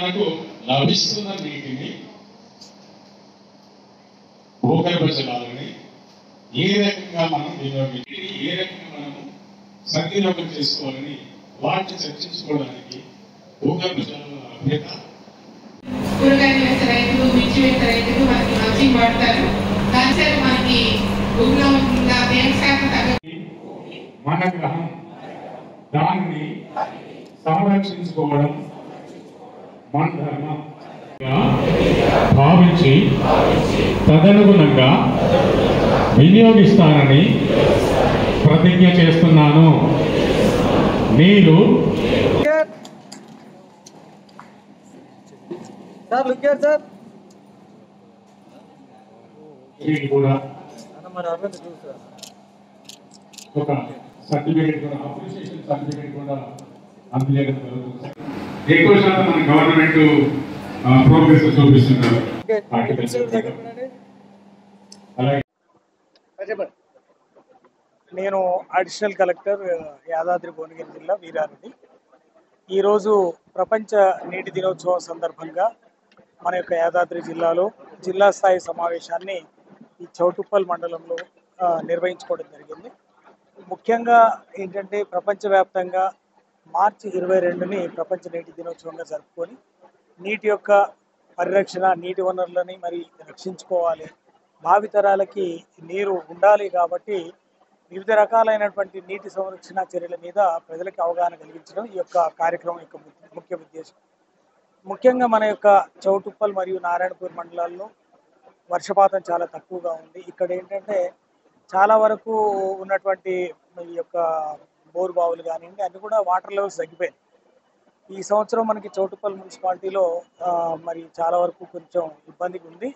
మనకు లభిస్తున్న నీటిని భూగర్భ జలాలని ఏ రకంగా మనం ఏ రకంగా మనము సద్వినియోగం చేసుకోవాలని వాటిని చర్చించుకోవడానికి భూగర్భ జలాల లభ్యత కూరగాయలు వేసే రైతులు మిర్చి వేసే రైతులు మనకి మల్చింగ్ వాడతారు. దానిసేపు మనకి భూమిలో తేమ శాతం తగ్గ మన గ్రహం దాన్ని సంరక్షించుకోవడం మన ధర్మం భావించి తదనుగుణంగా వినియోగిస్తానని ప్రతిజ్ఞ చేస్తున్నాను. మీరు కూడా ఒక సర్టిఫికేట్ కూడా అప్రిషియేషన్ సర్టిఫికేట్ కూడా అందజేయడం జరుగుతుంది. ఎక్కువ శాతం మన గవర్నమెంట్ ప్రోగ్రెస్ చూపిస్తున్నారు. నేను అడిషనల్ కలెక్టర్ యాదాద్రి భువనగిరి జిల్లా వీరారెడ్డి. ఈరోజు ప్రపంచ నీటి దినోత్సవం సందర్భంగా మన యొక్క యాదాద్రి జిల్లాలో జిల్లా స్థాయి సమావేశాన్ని ఈ చౌటుప్పల్ మండలంలో నిర్వహించుకోవడం జరిగింది. ముఖ్యంగా ఏంటంటే ప్రపంచవ్యాప్తంగా మార్చి 22ని ప్రపంచ నీటి దినోత్సవంగా జరుపుకొని నీటి యొక్క పరిరక్షణ, నీటి వనరులని మరి రక్షించుకోవాలి, భావితరాలకి నీరు ఉండాలి. కాబట్టి వివిధ రకాలైనటువంటి నీటి సంరక్షణ చర్యల మీద ప్రజలకు అవగాహన కలిగించడం ఈ యొక్క కార్యక్రమం యొక్క ముఖ్య ఉద్దేశం. ముఖ్యంగా మన యొక్క చౌటుప్పల్ మరియు నారాయణపూర్ మండలాల్లో వర్షపాతం చాలా తక్కువగా ఉంది. ఇక్కడ ఏంటంటే చాలా వరకు ఉన్నటువంటి ఈ యొక్క బోర్ బావులు కానివ్వండి అన్నీ కూడా వాటర్ లెవెల్స్ తగ్గిపోయాయి. ఈ సంవత్సరం మనకి చౌటుప్పల్ మున్సిపాలిటీలో మరి చాలా వరకు కొంచెం ఇబ్బందిగా ఉంది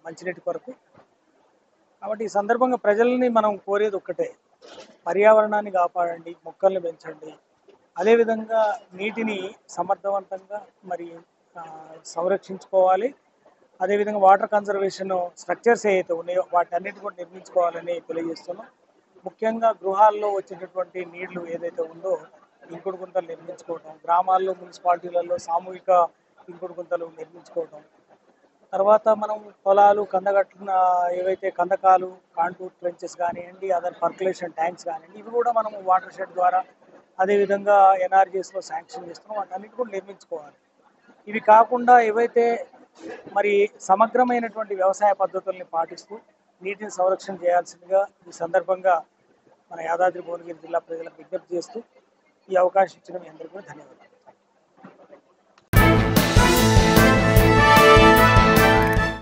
మంచినీటి కొరకు. కాబట్టి ఈ సందర్భంగా ప్రజల్ని మనం కోరేది ఒక్కటే, పర్యావరణాన్ని కాపాడండి, మొక్కల్ని పెంచండి, అదేవిధంగా నీటిని సమర్థవంతంగా మరి సంరక్షించుకోవాలి. అదేవిధంగా వాటర్ కన్జర్వేషన్ స్ట్రక్చర్స్ ఏవైతే ఉన్నాయో వాటన్నిటి కూడా నిర్మించుకోవాలని తెలియజేస్తున్నాం. ముఖ్యంగా గృహాల్లో వచ్చేటటువంటి నీళ్లు ఏదైతే ఉందో ఇంకుడు గుంతలు నిర్మించుకోవడం, గ్రామాల్లో మున్సిపాలిటీలలో సామూహిక ఇంకుడు గుంతలు నిర్మించుకోవడం, తర్వాత మనం పొలాలు కందగట్టిన ఏవైతే కందకాలు, కాంటూర్ ట్రెంచెస్ కానివ్వండి, అదర్ పర్కులేషన్ ట్యాంక్స్ కానివ్వండి, ఇవి కూడా మనం వాటర్ షెడ్ ద్వారా అదేవిధంగా ఎన్ఆర్జీఎస్లో శాంక్షన్ చేస్తున్నాం, వాటన్నిటి కూడా నిర్మించుకోవాలి. ఇవి కాకుండా ఏవైతే మరి సమగ్రమైనటువంటి వ్యవసాయ పద్ధతుల్ని పాటిస్తూ నీటిని సంరక్షణ చేయాల్సిందిగా ఈ సందర్భంగా మన యాదాద్రి భువనగిరి జిల్లా ప్రజలకు విజ్ఞప్తి చేస్తూ ఈ అవకాశం ఇచ్చిన మీ అందరికీ ధన్యవాదాలు.